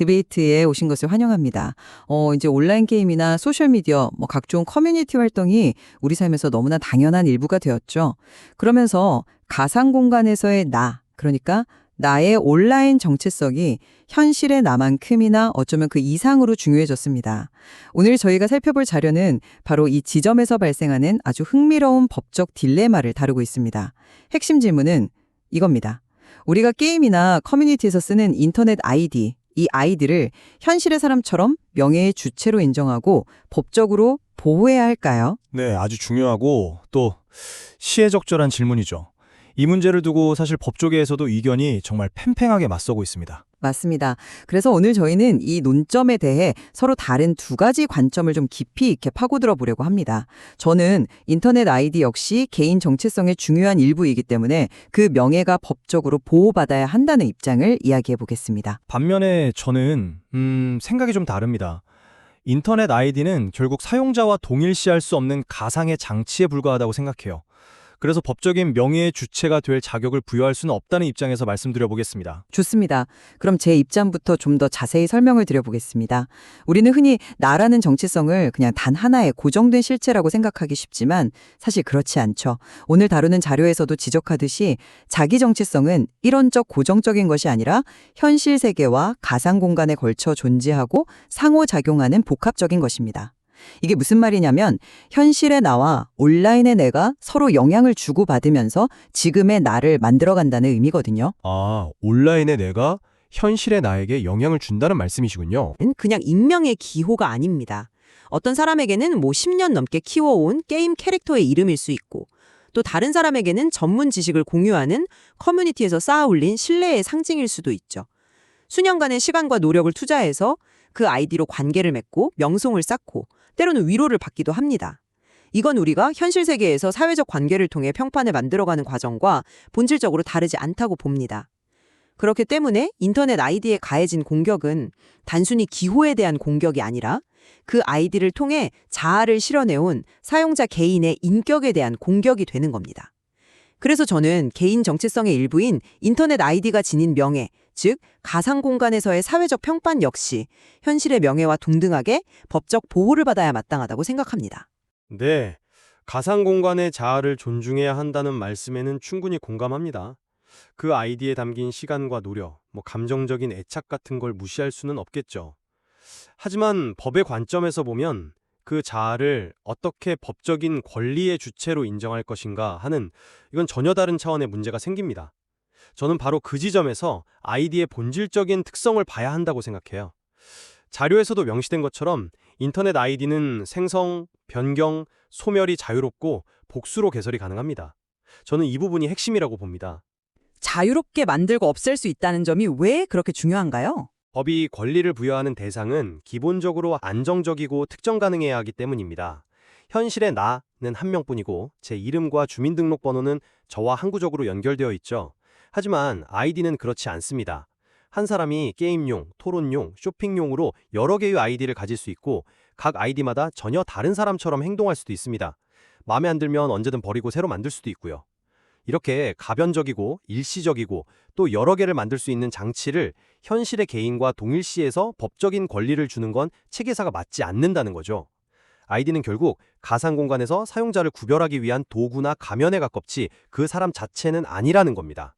디베이트에 오신 것을 환영합니다. 이제 온라인 게임이나 소셜미디어, 각종 커뮤니티 활동이 우리 삶에서 너무나 당연한 일부가 되었죠. 그러면서 가상 공간에서의 나, 그러니까 나의 온라인 정체성이 현실의 나만큼이나 어쩌면 그 이상으로 중요해졌습니다. 오늘 저희가 살펴볼 자료는 바로 이 지점에서 발생하는 아주 흥미로운 법적 딜레마를 다루고 있습니다. 핵심 질문은 이겁니다. 우리가 게임이나 커뮤니티에서 쓰는 인터넷 아이디, 이 아이디를 현실의 사람처럼 명예의 주체로 인정하고 법적으로 보호해야 할까요? 네, 아주 중요하고 또 시의적절한 질문이죠. 이 문제를 두고 사실 법조계에서도 의견이 정말 팽팽하게 맞서고 있습니다. 맞습니다. 그래서 오늘 저희는 이 논점에 대해 서로 다른 두 가지 관점을 좀 깊이 있게 파고들어 보려고 합니다. 저는 인터넷 아이디 역시 개인 정체성의 중요한 일부이기 때문에 그 명예가 법적으로 보호받아야 한다는 입장을 이야기해 보겠습니다. 반면에 저는 생각이 좀 다릅니다. 인터넷 아이디는 결국 사용자와 동일시할 수 없는 가상의 장치에 불과하다고 생각해요. 그래서 법적인 명예의 주체가 될 자격을 부여할 수는 없다는 입장에서 말씀드려 보겠습니다. 좋습니다. 그럼 제 입장부터 좀 더 자세히 설명을 드려보겠습니다. 우리는 흔히 나라는 정체성을 그냥 단 하나의 고정된 실체라고 생각하기 쉽지만 사실 그렇지 않죠. 오늘 다루는 자료에서도 지적하듯이 자기 정체성은 이론적 고정적인 것이 아니라 현실 세계와 가상 공간에 걸쳐 존재하고 상호작용하는 복합적인 것입니다. 이게 무슨 말이냐면 현실의 나와 온라인의 내가 서로 영향을 주고받으면서 지금의 나를 만들어간다는 의미거든요. 아, 온라인의 내가 현실의 나에게 영향을 준다는 말씀이시군요. 그냥 익명의 기호가 아닙니다. 어떤 사람에게는 10년 넘게 키워온 게임 캐릭터의 이름일 수 있고 또 다른 사람에게는 전문 지식을 공유하는 커뮤니티에서 쌓아 올린 신뢰의 상징일 수도 있죠. 수년간의 시간과 노력을 투자해서 그 아이디로 관계를 맺고 명성을 쌓고 때로는 위로를 받기도 합니다. 이건 우리가 현실 세계에서 사회적 관계를 통해 평판을 만들어가는 과정과 본질적으로 다르지 않다고 봅니다. 그렇기 때문에 인터넷 아이디에 가해진 공격은 단순히 기호에 대한 공격이 아니라 그 아이디를 통해 자아를 실현해온 사용자 개인의 인격에 대한 공격이 되는 겁니다. 그래서 저는 개인 정체성의 일부인 인터넷 아이디가 지닌 명예, 즉 가상 공간에서의 사회적 평판 역시 현실의 명예와 동등하게 법적 보호를 받아야 마땅하다고 생각합니다. 네, 가상 공간의 자아를 존중해야 한다는 말씀에는 충분히 공감합니다. 그 아이디에 담긴 시간과 노력, 감정적인 애착 같은 걸 무시할 수는 없겠죠. 하지만 법의 관점에서 보면 그 자아를 어떻게 법적인 권리의 주체로 인정할 것인가 하는 이건 전혀 다른 차원의 문제가 생깁니다. 저는 바로 그 지점에서 아이디의 본질적인 특성을 봐야 한다고 생각해요. 자료에서도 명시된 것처럼 인터넷 아이디는 생성, 변경, 소멸이 자유롭고 복수로 개설이 가능합니다. 저는 이 부분이 핵심이라고 봅니다. 자유롭게 만들고 없앨 수 있다는 점이 왜 그렇게 중요한가요? 법이 권리를 부여하는 대상은 기본적으로 안정적이고 특정 가능해야 하기 때문입니다. 현실의 나는 한 명뿐이고 제 이름과 주민등록번호는 저와 항구적으로 연결되어 있죠. 하지만 아이디는 그렇지 않습니다. 한 사람이 게임용, 토론용, 쇼핑용으로 여러 개의 아이디를 가질 수 있고 각 아이디마다 전혀 다른 사람처럼 행동할 수도 있습니다. 마음에 안 들면 언제든 버리고 새로 만들 수도 있고요. 이렇게 가변적이고 일시적이고 또 여러 개를 만들 수 있는 장치를 현실의 개인과 동일시해서 법적인 권리를 주는 건 체계사가 맞지 않는다는 거죠. 아이디는 결국 가상 공간에서 사용자를 구별하기 위한 도구나 가면에 가깝지 그 사람 자체는 아니라는 겁니다.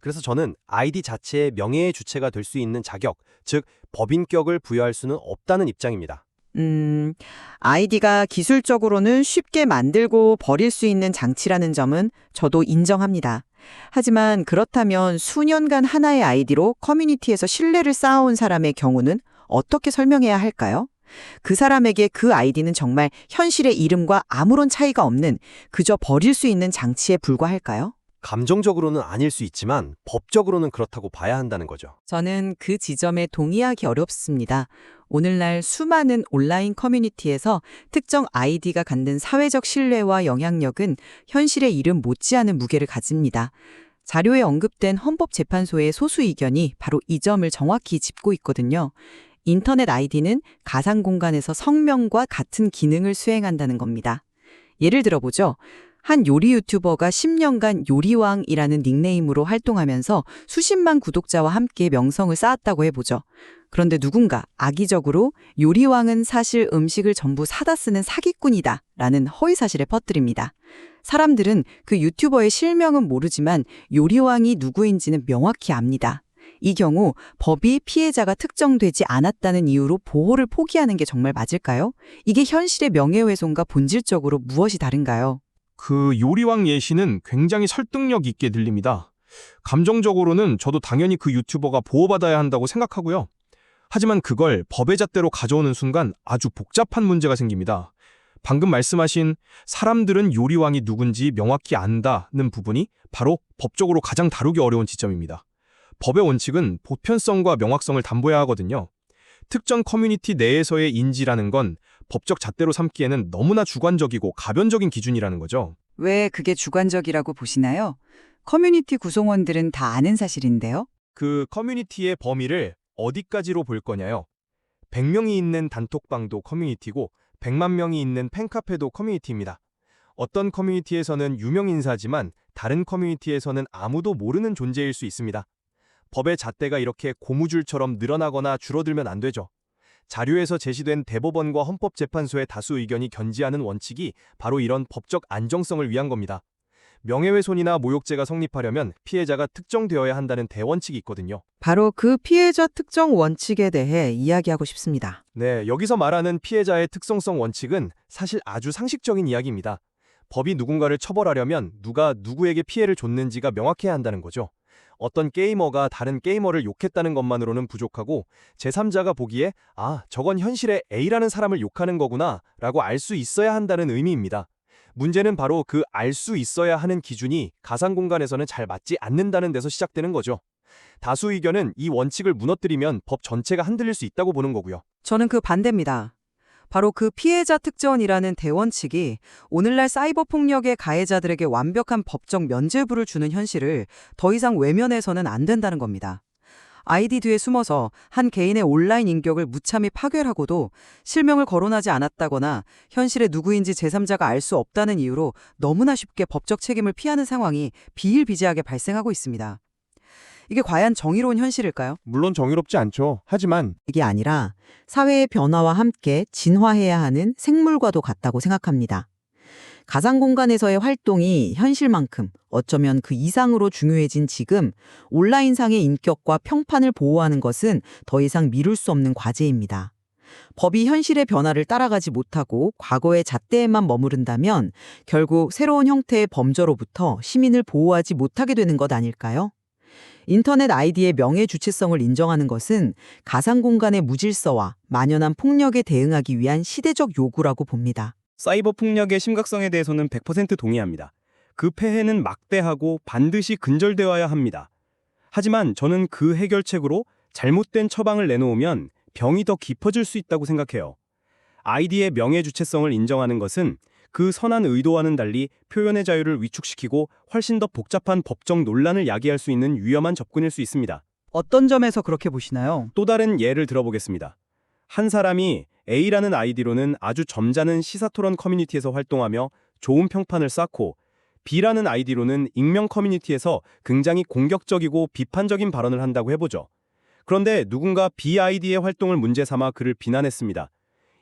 그래서 저는 아이디 자체의 명예의 주체가 될 수 있는 자격, 즉 법인격을 부여할 수는 없다는 입장입니다. 아이디가 기술적으로는 쉽게 만들고 버릴 수 있는 장치라는 점은 저도 인정합니다. 하지만 그렇다면 수년간 하나의 아이디로 커뮤니티에서 신뢰를 쌓아온 사람의 경우는 어떻게 설명해야 할까요? 그 사람에게 그 아이디는 정말 현실의 이름과 아무런 차이가 없는 그저 버릴 수 있는 장치에 불과할까요? 감정적으로는 아닐 수 있지만 법적으로는 그렇다고 봐야 한다는 거죠. 저는 그 지점에 동의하기 어렵습니다. 오늘날 수많은 온라인 커뮤니티에서 특정 아이디가 갖는 사회적 신뢰와 영향력은 현실의 이름 못지않은 무게를 가집니다. 자료에 언급된 헌법재판소의 소수 의견이 바로 이 점을 정확히 짚고 있거든요. 인터넷 아이디는 가상 공간에서 성명과 같은 기능을 수행한다는 겁니다. 예를 들어보죠. 한 요리 유튜버가 10년간 요리왕이라는 닉네임으로 활동하면서 수십만 구독자와 함께 명성을 쌓았다고 해보죠. 그런데 누군가 악의적으로 요리왕은 사실 음식을 전부 사다 쓰는 사기꾼이다 라는 허위사실을 퍼뜨립니다. 사람들은 그 유튜버의 실명은 모르지만 요리왕이 누구인지는 명확히 압니다. 이 경우 법이 피해자가 특정되지 않았다는 이유로 보호를 포기하는 게 정말 맞을까요? 이게 현실의 명예훼손과 본질적으로 무엇이 다른가요? 그 요리왕 예시는 굉장히 설득력 있게 들립니다. 감정적으로는 저도 당연히 그 유튜버가 보호받아야 한다고 생각하고요. 하지만 그걸 법의 잣대로 가져오는 순간 아주 복잡한 문제가 생깁니다. 방금 말씀하신 사람들은 요리왕이 누군지 명확히 안다는 부분이 바로 법적으로 가장 다루기 어려운 지점입니다. 법의 원칙은 보편성과 명확성을 담보해야 하거든요. 특정 커뮤니티 내에서의 인지라는 건 법적 잣대로 삼기에는 너무나 주관적이고 가변적인 기준이라는 거죠. 왜 그게 주관적이라고 보시나요? 커뮤니티 구성원들은 다 아는 사실인데요. 그 커뮤니티의 범위를 어디까지로 볼 거냐요? 100명이 있는 단톡방도 커뮤니티고 100만 명이 있는 팬카페도 커뮤니티입니다. 어떤 커뮤니티에서는 유명 인사지만 다른 커뮤니티에서는 아무도 모르는 존재일 수 있습니다. 법의 잣대가 이렇게 고무줄처럼 늘어나거나 줄어들면 안 되죠. 자료에서 제시된 대법원과 헌법재판소의 다수 의견이 견지하는 원칙이 바로 이런 법적 안정성을 위한 겁니다. 명예훼손이나 모욕죄가 성립하려면 피해자가 특정되어야 한다는 대원칙이 있거든요. 바로 그 피해자 특정 원칙에 대해 이야기하고 싶습니다. 네, 여기서 말하는 피해자의 특성성 원칙은 사실 아주 상식적인 이야기입니다. 법이 누군가를 처벌하려면 누가 누구에게 피해를 줬는지가 명확해야 한다는 거죠. 어떤 게이머가 다른 게이머를 욕했다는 것만으로는 부족하고 제3자가 보기에 저건 현실에 A라는 사람을 욕하는 거구나 라고 알 수 있어야 한다는 의미입니다. 문제는 바로 그 알 수 있어야 하는 기준이 가상공간에서는 잘 맞지 않는다는 데서 시작되는 거죠. 다수 의견은 이 원칙을 무너뜨리면 법 전체가 흔들릴 수 있다고 보는 거고요. 저는 그 반대입니다. 바로 그 피해자 특전이라는 대원칙이 오늘날 사이버 폭력의 가해자들에게 완벽한 법적 면죄부를 주는 현실을 더 이상 외면해서는 안 된다는 겁니다. 아이디 뒤에 숨어서 한 개인의 온라인 인격을 무참히 파괴하고도 실명을 거론하지 않았다거나 현실의 누구인지 제3자가 알 수 없다는 이유로 너무나 쉽게 법적 책임을 피하는 상황이 비일비재하게 발생하고 있습니다. 이게 과연 정의로운 현실일까요? 물론 정의롭지 않죠. 하지만 이게 아니라 사회의 변화와 함께 진화해야 하는 생물과도 같다고 생각합니다. 가상공간에서의 활동이 현실만큼 어쩌면 그 이상으로 중요해진 지금 온라인상의 인격과 평판을 보호하는 것은 더 이상 미룰 수 없는 과제입니다. 법이 현실의 변화를 따라가지 못하고 과거의 잣대에만 머무른다면 결국 새로운 형태의 범죄로부터 시민을 보호하지 못하게 되는 것 아닐까요? 인터넷 아이디의 명예 주체성을 인정하는 것은 가상공간의 무질서와 만연한 폭력에 대응하기 위한 시대적 요구라고 봅니다. 사이버 폭력의 심각성에 대해서는 100% 동의합니다. 그 폐해는 막대하고 반드시 근절되어야 합니다. 하지만 저는 그 해결책으로 잘못된 처방을 내놓으면 병이 더 깊어질 수 있다고 생각해요. 아이디의 명예 주체성을 인정하는 것은 그 선한 의도와는 달리 표현의 자유를 위축시키고 훨씬 더 복잡한 법적 논란을 야기할 수 있는 위험한 접근일 수 있습니다. 어떤 점에서 그렇게 보시나요? 또 다른 예를 들어보겠습니다. 한 사람이 A라는 아이디로는 아주 점잖은 시사토론 커뮤니티에서 활동하며 좋은 평판을 쌓고 B라는 아이디로는 익명 커뮤니티에서 굉장히 공격적이고 비판적인 발언을 한다고 해보죠. 그런데 누군가 B 아이디의 활동을 문제 삼아 그를 비난했습니다.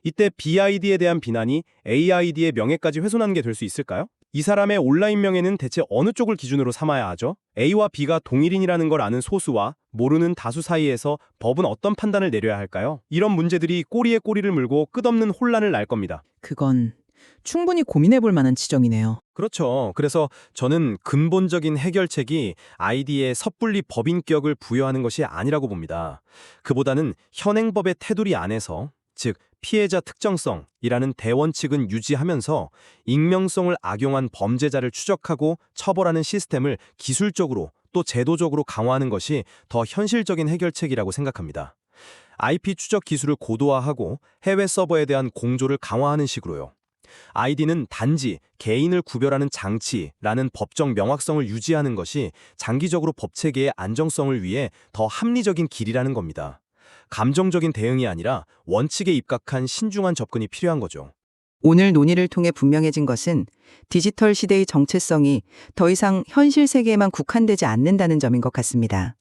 이때 B 아이디에 대한 비난이 A 아이디의 명예까지 훼손한 게 될 수 있을까요? 이 사람의 온라인 명예는 대체 어느 쪽을 기준으로 삼아야 하죠? A와 B가 동일인이라는 걸 아는 소수와 모르는 다수 사이에서 법은 어떤 판단을 내려야 할까요? 이런 문제들이 꼬리에 꼬리를 물고 끝없는 혼란을 날 겁니다. 그건 충분히 고민해 볼 만한 지적이네요. 그렇죠. 그래서 저는 근본적인 해결책이 아이디에 섣불리 법인격을 부여하는 것이 아니라고 봅니다. 그보다는 현행법의 테두리 안에서, 즉 피해자 특정성이라는 대원칙은 유지하면서 익명성을 악용한 범죄자를 추적하고 처벌하는 시스템을 기술적으로 또 제도적으로 강화하는 것이 더 현실적인 해결책이라고 생각합니다. IP 추적 기술을 고도화하고 해외 서버에 대한 공조를 강화하는 식으로요. 아이디는 단지 개인을 구별하는 장치라는 법적 명확성을 유지하는 것이 장기적으로 법체계의 안정성을 위해 더 합리적인 길이라는 겁니다. 감정적인 대응이 아니라 원칙에 입각한 신중한 접근이 필요한 거죠. 오늘 논의를 통해 분명해진 것은 디지털 시대의 정체성이 더 이상 현실 세계에만 국한되지 않는다는 점인 것 같습니다.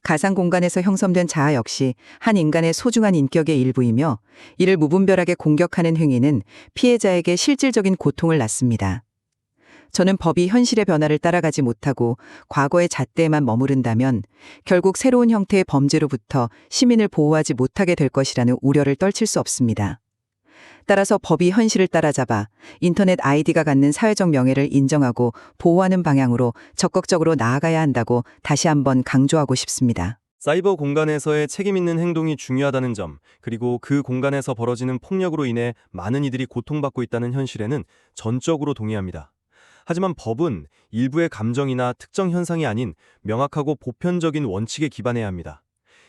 가상 공간에서 형성된 자아 역시 한 인간의 소중한 인격의 일부이며 이를 무분별하게 공격하는 행위는 피해자에게 실질적인 고통을 낳습니다. 저는 법이 현실의 변화를 따라가지 못하고 과거의 잣대에만 머무른다면 결국 새로운 형태의 범죄로부터 시민을 보호하지 못하게 될 것이라는 우려를 떨칠 수 없습니다. 따라서 법이 현실을 따라잡아 인터넷 아이디가 갖는 사회적 명예를 인정하고 보호하는 방향으로 적극적으로 나아가야 한다고 다시 한번 강조하고 싶습니다. 사이버 공간에서의 책임 있는 행동이 중요하다는 점, 그리고 그 공간에서 벌어지는 폭력으로 인해 많은 이들이 고통받고 있다는 현실에는 전적으로 동의합니다. 하지만 법은 일부의 감정이나 특정 현상이 아닌 명확하고 보편적인 원칙에 기반해야 합니다.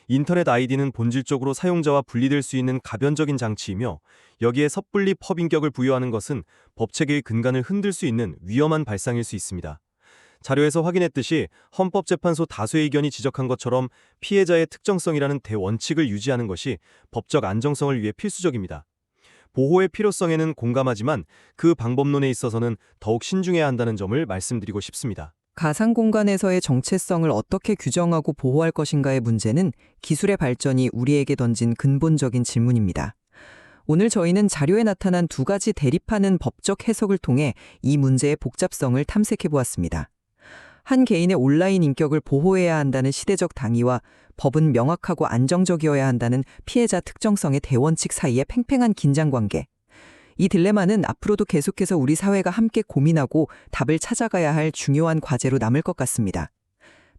인터넷 아이디는 본질적으로 사용자와 분리될 수 있는 가변적인 장치이며 여기에 섣불리 법인격을 부여하는 것은 법체계의 근간을 흔들 수 있는 위험한 발상일 수 있습니다. 자료에서 확인했듯이 헌법재판소 다수의 의견이 지적한 것처럼 피해자의 특정성이라는 대원칙을 유지하는 것이 법적 안정성을 위해 필수적입니다. 보호의 필요성에는 공감하지만 그 방법론에 있어서는 더욱 신중해야 한다는 점을 말씀드리고 싶습니다. 가상 공간에서의 정체성을 어떻게 규정하고 보호할 것인가의 문제는 기술의 발전이 우리에게 던진 근본적인 질문입니다. 오늘 저희는 자료에 나타난 두 가지 대립하는 법적 해석을 통해 이 문제의 복잡성을 탐색해 보았습니다. 한 개인의 온라인 인격을 보호해야 한다는 시대적 당위와 법은 명확하고 안정적이어야 한다는 피해자 특정성의 대원칙 사이의 팽팽한 긴장관계. 이 딜레마는 앞으로도 계속해서 우리 사회가 함께 고민하고 답을 찾아가야 할 중요한 과제로 남을 것 같습니다.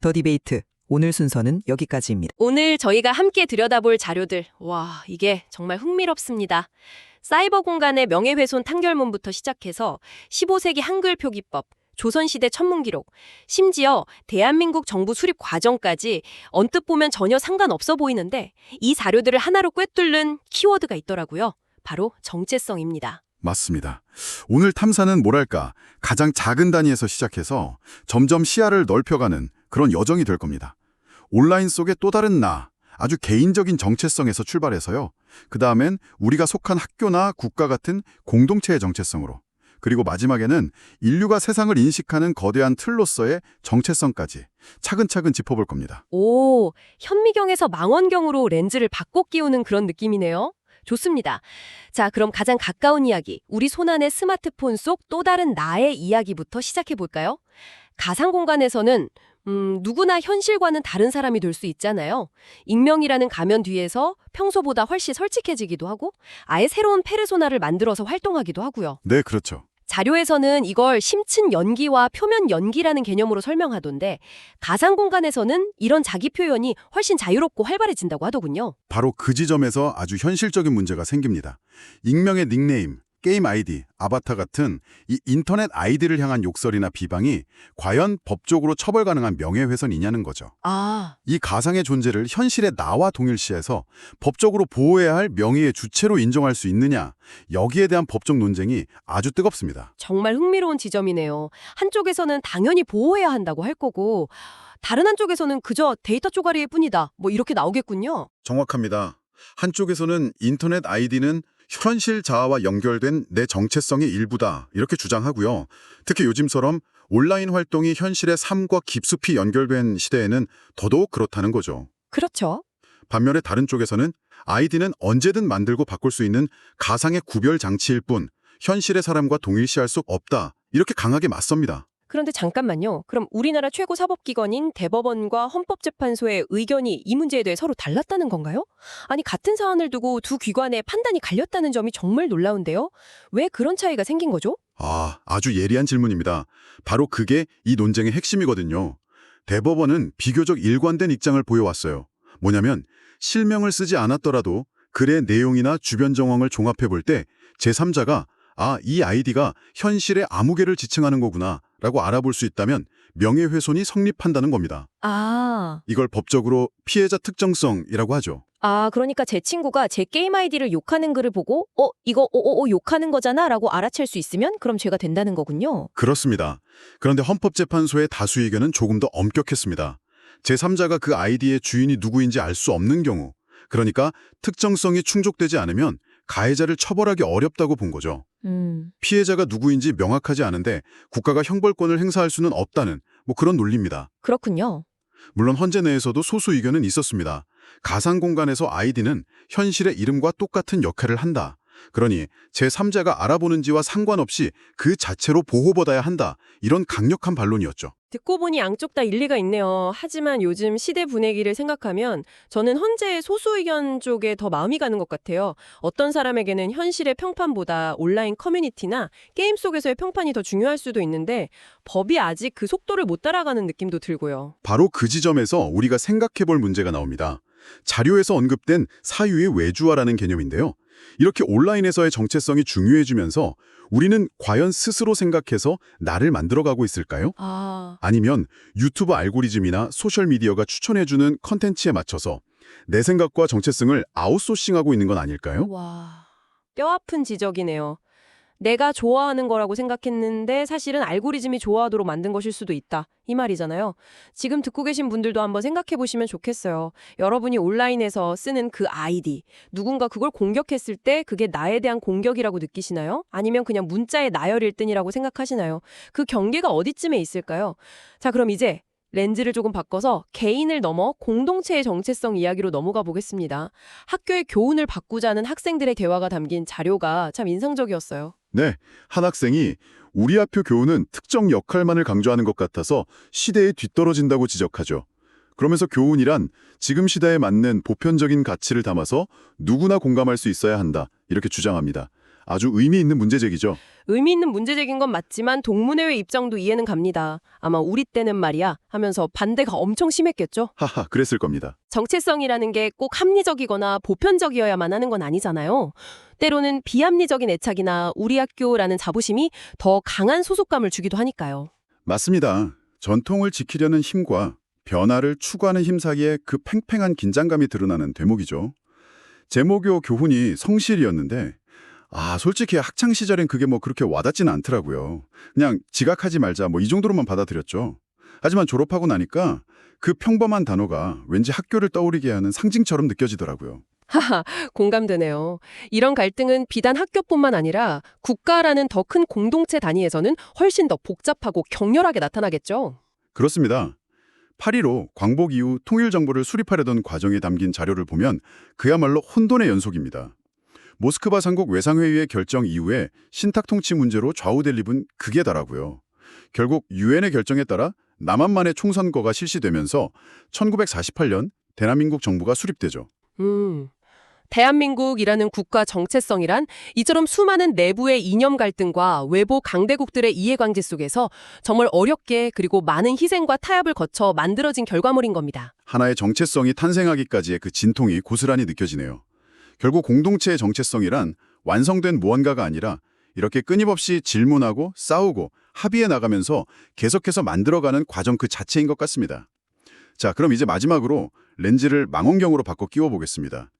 더 디베이트, 오늘 순서는 여기까지입니다. 오늘 저희가 함께 들여다볼 자료들, 와, 이게 정말 흥미롭습니다. 사이버 공간의 명예훼손 판결문부터 시작해서 15세기 한글 표기법, 조선시대 천문기록, 심지어 대한민국 정부 수립 과정까지 언뜻 보면 전혀 상관없어 보이는데 이 자료들을 하나로 꿰뚫는 키워드가 있더라고요. 바로 정체성입니다. 맞습니다. 오늘 탐사는 뭐랄까 가장 작은 단위에서 시작해서 점점 시야를 넓혀가는 그런 여정이 될 겁니다. 온라인 속의 또 다른 나, 아주 개인적인 정체성에서 출발해서요. 그 다음엔 우리가 속한 학교나 국가 같은 공동체의 정체성으로, 그리고 마지막에는 인류가 세상을 인식하는 거대한 틀로서의 정체성까지 차근차근 짚어볼 겁니다. 오, 현미경에서 망원경으로 렌즈를 바꿔 끼우는 그런 느낌이네요. 좋습니다. 자, 그럼 가장 가까운 이야기, 우리 손안의 스마트폰 속 또 다른 나의 이야기부터 시작해 볼까요? 가상 공간에서는 누구나 현실과는 다른 사람이 될 수 있잖아요. 익명이라는 가면 뒤에서 평소보다 훨씬 솔직해지기도 하고 아예 새로운 페르소나를 만들어서 활동하기도 하고요. 네, 그렇죠. 자료에서는 이걸 심층 연기와 표면 연기라는 개념으로 설명하던데 가상 공간에서는 이런 자기 표현이 훨씬 자유롭고 활발해진다고 하더군요. 바로 그 지점에서 아주 현실적인 문제가 생깁니다. 익명의 닉네임, 게임 아이디, 아바타 같은 이 인터넷 아이디를 향한 욕설이나 비방이 과연 법적으로 처벌 가능한 명예훼손이냐는 거죠. 아, 이 가상의 존재를 현실의 나와 동일시해서 법적으로 보호해야 할 명예의 주체로 인정할 수 있느냐, 여기에 대한 법적 논쟁이 아주 뜨겁습니다. 정말 흥미로운 지점이네요. 한쪽에서는 당연히 보호해야 한다고 할 거고 다른 한쪽에서는 그저 데이터 쪼가리일 뿐이다. 뭐 이렇게 나오겠군요. 정확합니다. 한쪽에서는 인터넷 아이디는 현실 자아와 연결된 내 정체성의 일부다, 이렇게 주장하고요. 특히 요즘처럼 온라인 활동이 현실의 삶과 깊숙이 연결된 시대에는 더더욱 그렇다는 거죠. 그렇죠. 반면에 다른 쪽에서는 아이디는 언제든 만들고 바꿀 수 있는 가상의 구별 장치일 뿐 현실의 사람과 동일시할 수 없다, 이렇게 강하게 맞섭니다. 그런데 잠깐만요. 그럼 우리나라 최고 사법기관인 대법원과 헌법재판소의 의견이 이 문제에 대해 서로 달랐다는 건가요? 아니, 같은 사안을 두고 두 기관의 판단이 갈렸다는 점이 정말 놀라운데요. 왜 그런 차이가 생긴 거죠? 아주 예리한 질문입니다. 바로 그게 이 논쟁의 핵심이거든요. 대법원은 비교적 일관된 입장을 보여왔어요. 뭐냐면 실명을 쓰지 않았더라도 글의 내용이나 주변 정황을 종합해 볼 때 제3자가 이 아이디가 현실의 아무개를 지칭하는 거구나 라고 알아볼 수 있다면 명예훼손이 성립한다는 겁니다. 이걸 법적으로 피해자 특정성이라고 하죠. 그러니까 제 친구가 제 게임 아이디를 욕하는 글을 보고 이거 욕하는 거잖아 라고 알아챌 수 있으면 그럼 죄가 된다는 거군요. 그렇습니다. 그런데 헌법재판소의 다수 의견은 조금 더 엄격했습니다. 제3자가 그 아이디의 주인이 누구인지 알 수 없는 경우, 그러니까 특정성이 충족되지 않으면 가해자를 처벌하기 어렵다고 본 거죠. 피해자가 누구인지 명확하지 않은데 국가가 형벌권을 행사할 수는 없다는 그런 논리입니다. 그렇군요. 물론 헌재 내에서도 소수 의견은 있었습니다. 가상 공간에서 아이디는 현실의 이름과 똑같은 역할을 한다. 그러니 제3자가 알아보는지와 상관없이 그 자체로 보호받아야 한다. 이런 강력한 반론이었죠. 듣고 보니 양쪽 다 일리가 있네요. 하지만 요즘 시대 분위기를 생각하면 저는 헌재의 소수 의견 쪽에 더 마음이 가는 것 같아요. 어떤 사람에게는 현실의 평판보다 온라인 커뮤니티나 게임 속에서의 평판이 더 중요할 수도 있는데 법이 아직 그 속도를 못 따라가는 느낌도 들고요. 바로 그 지점에서 우리가 생각해 볼 문제가 나옵니다. 자료에서 언급된 사유의 외주화라는 개념인데요. 이렇게 온라인에서의 정체성이 중요해지면서 우리는 과연 스스로 생각해서 나를 만들어가고 있을까요? 아니면 유튜브 알고리즘이나 소셜미디어가 추천해주는 컨텐츠에 맞춰서 내 생각과 정체성을 아웃소싱하고 있는 건 아닐까요? 와, 뼈아픈 지적이네요. 내가 좋아하는 거라고 생각했는데 사실은 알고리즘이 좋아하도록 만든 것일 수도 있다. 이 말이잖아요. 지금 듣고 계신 분들도 한번 생각해 보시면 좋겠어요. 여러분이 온라인에서 쓰는 그 아이디, 누군가 그걸 공격했을 때 그게 나에 대한 공격이라고 느끼시나요? 아니면 그냥 문자의 나열일 뿐이라고 생각하시나요? 그 경계가 어디쯤에 있을까요? 자, 그럼 이제 렌즈를 조금 바꿔서 개인을 넘어 공동체의 정체성 이야기로 넘어가 보겠습니다. 학교의 교훈을 바꾸자는 학생들의 대화가 담긴 자료가 참 인상적이었어요. 네, 한 학생이 우리 학교 교훈은 특정 역할만을 강조하는 것 같아서 시대에 뒤떨어진다고 지적하죠. 그러면서 교훈이란 지금 시대에 맞는 보편적인 가치를 담아서 누구나 공감할 수 있어야 한다. 이렇게 주장합니다. 아주 의미 있는 문제제기죠. 의미 있는 문제제기인 건 맞지만 동문회의 입장도 이해는 갑니다. 아마 우리 때는 말이야 하면서 반대가 엄청 심했겠죠? 하하, 그랬을 겁니다. 정체성이라는 게 꼭 합리적이거나 보편적이어야만 하는 건 아니잖아요. 때로는 비합리적인 애착이나 우리 학교라는 자부심이 더 강한 소속감을 주기도 하니까요. 맞습니다. 전통을 지키려는 힘과 변화를 추구하는 힘 사이에 그 팽팽한 긴장감이 드러나는 대목이죠. 제모교 교훈이 성실이었는데 솔직히 학창시절엔 그게 그렇게 와닿지는 않더라고요. 그냥 지각하지 말자 이 정도로만 받아들였죠. 하지만 졸업하고 나니까 그 평범한 단어가 왠지 학교를 떠오르게 하는 상징처럼 느껴지더라고요. 하하, 공감되네요. 이런 갈등은 비단 학교뿐만 아니라 국가라는 더 큰 공동체 단위에서는 훨씬 더 복잡하고 격렬하게 나타나겠죠. 그렇습니다. 8.15 광복 이후 통일 정부를 수립하려던 과정에 담긴 자료를 보면 그야말로 혼돈의 연속입니다. 모스크바 삼국 외상회의의 결정 이후에 신탁 통치 문제로 좌우될 입은 극에다라고요. 결국 유엔의 결정에 따라 남한만의 총선거가 실시되면서 1948년 대한민국 정부가 수립되죠. 대한민국이라는 국가 정체성이란 이처럼 수많은 내부의 이념 갈등과 외부 강대국들의 이해관계 속에서 정말 어렵게 그리고 많은 희생과 타협을 거쳐 만들어진 결과물인 겁니다. 하나의 정체성이 탄생하기까지의 그 진통이 고스란히 느껴지네요. 결국 공동체의 정체성이란 완성된 무언가가 아니라 이렇게 끊임없이 질문하고 싸우고 합의해 나가면서 계속해서 만들어가는 과정 그 자체인 것 같습니다. 자, 그럼 이제 마지막으로 렌즈를 망원경으로 바꿔 끼워보겠습니다.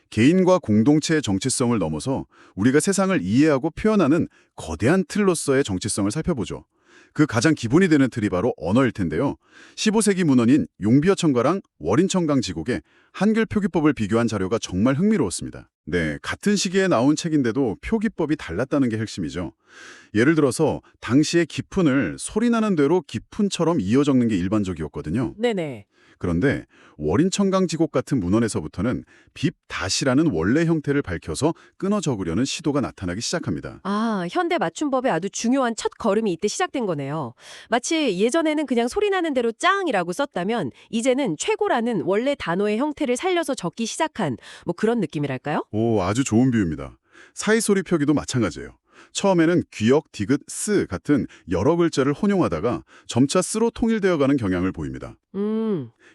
개인과 공동체의 정체성을 넘어서 우리가 세상을 이해하고 표현하는 거대한 틀로서의 정체성을 살펴보죠. 그 가장 기본이 되는 틀이 바로 언어일 텐데요. 15세기 문헌인 용비어 청가랑 월인청강 지곡의 한글 표기법을 비교한 자료가 정말 흥미로웠습니다. 네, 같은 시기에 나온 책인데도 표기법이 달랐다는 게 핵심이죠. 예를 들어서 당시의 깊은을 소리나는 대로 깊은처럼 이어 적는 게 일반적이었거든요. 네네. 그런데 월인청강지곡 같은 문헌에서부터는 빕-라는 원래 형태를 밝혀서 끊어 적으려는 시도가 나타나기 시작합니다. 현대 맞춤법의 아주 중요한 첫 걸음이 이때 시작된 거네요. 마치 예전에는 그냥 소리나는 대로 짱이라고 썼다면 이제는 최고라는 원래 단어의 형태를 살려서 적기 시작한 그런 느낌이랄까요? 오, 아주 좋은 비유입니다. 사이소리 표기도 마찬가지예요. 처음에는 귀역, 디귿, 스 같은 여러 글자를 혼용하다가 점차 스로 통일되어가는 경향을 보입니다.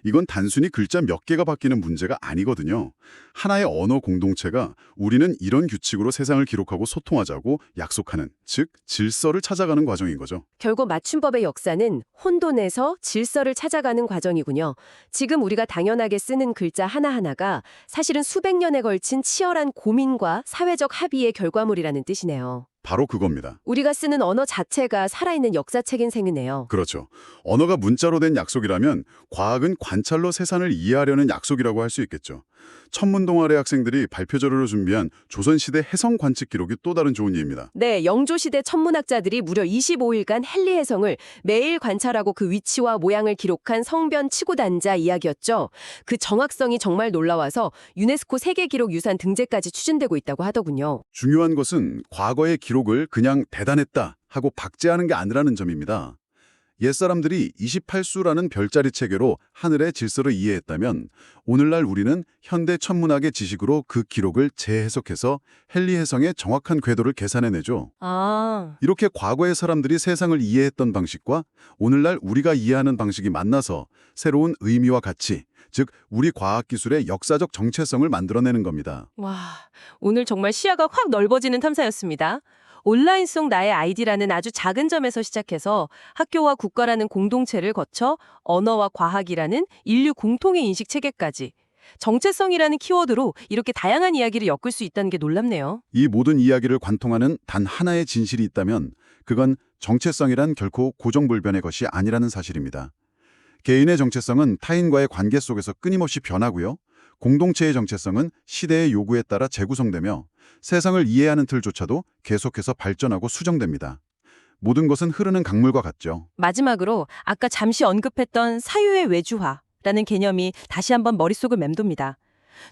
이건 단순히 글자 몇 개가 바뀌는 문제가 아니거든요. 하나의 언어 공동체가 우리는 이런 규칙으로 세상을 기록하고 소통하자고 약속하는, 즉 질서를 찾아가는 과정인 거죠. 결국 맞춤법의 역사는 혼돈에서 질서를 찾아가는 과정이군요. 지금 우리가 당연하게 쓰는 글자 하나하나가 사실은 수백 년에 걸친 치열한 고민과 사회적 합의의 결과물이라는 뜻이네요. 바로 그겁니다. 우리가 쓰는 언어 자체가 살아있는 역사책인 셈이네요. 그렇죠. 언어가 문자로 된 약속이라면 과학은 관찰로 세상을 이해하려는 약속이라고 할 수 있겠죠. 천문동아래 학생들이 발표 자료로 준비한 조선시대 해성 관측 기록이 또 다른 좋은 예입니다. 네, 영조시대 천문학자들이 무려 25일간 헨리 해성을 매일 관찰하고 그 위치와 모양을 기록한 성변 치고단자 이야기였죠. 그 정확성이 정말 놀라워서 유네스코 세계기록유산 등재까지 추진되고 있다고 하더군요. 중요한 것은 과거의 기록을 그냥 대단했다 하고 박제하는 게 아니라는 점입니다. 옛사람들이 28수라는 별자리 체계로 하늘의 질서를 이해했다면 오늘날 우리는 현대 천문학의 지식으로 그 기록을 재해석해서 헨리 해성의 정확한 궤도를 계산해내죠. 이렇게 과거의 사람들이 세상을 이해했던 방식과 오늘날 우리가 이해하는 방식이 만나서 새로운 의미와 가치, 즉 우리 과학기술의 역사적 정체성을 만들어내는 겁니다. 와, 오늘 정말 시야가 확 넓어지는 탐사였습니다. 온라인 속 나의 아이디라는 아주 작은 점에서 시작해서 학교와 국가라는 공동체를 거쳐 언어와 과학이라는 인류 공통의 인식 체계까지 정체성이라는 키워드로 이렇게 다양한 이야기를 엮을 수 있다는 게 놀랍네요. 이 모든 이야기를 관통하는 단 하나의 진실이 있다면 그건 정체성이란 결코 고정불변의 것이 아니라는 사실입니다. 개인의 정체성은 타인과의 관계 속에서 끊임없이 변하고요. 공동체의 정체성은 시대의 요구에 따라 재구성되며 세상을 이해하는 틀조차도 계속해서 발전하고 수정됩니다. 모든 것은 흐르는 강물과 같죠. 마지막으로 아까 잠시 언급했던 사유의 외주화라는 개념이 다시 한번 머릿속을 맴돕니다.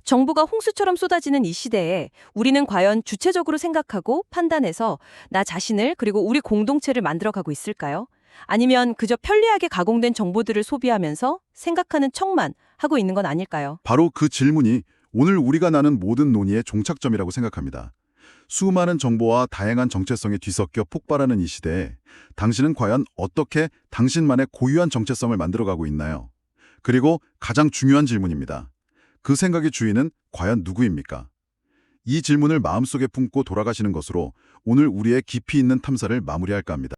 정보가 홍수처럼 쏟아지는 이 시대에 우리는 과연 주체적으로 생각하고 판단해서 나 자신을 그리고 우리 공동체를 만들어가고 있을까요? 아니면 그저 편리하게 가공된 정보들을 소비하면서 생각하는 척만 하고 있는 건 아닐까요? 바로 그 질문이 오늘 우리가 나눈 모든 논의의 종착점이라고 생각합니다. 수많은 정보와 다양한 정체성이 뒤섞여 폭발하는 이 시대에 당신은 과연 어떻게 당신만의 고유한 정체성을 만들어가고 있나요? 그리고 가장 중요한 질문입니다. 그 생각의 주인은 과연 누구입니까? 이 질문을 마음속에 품고 돌아가시는 것으로 오늘 우리의 깊이 있는 탐사를 마무리할까 합니다.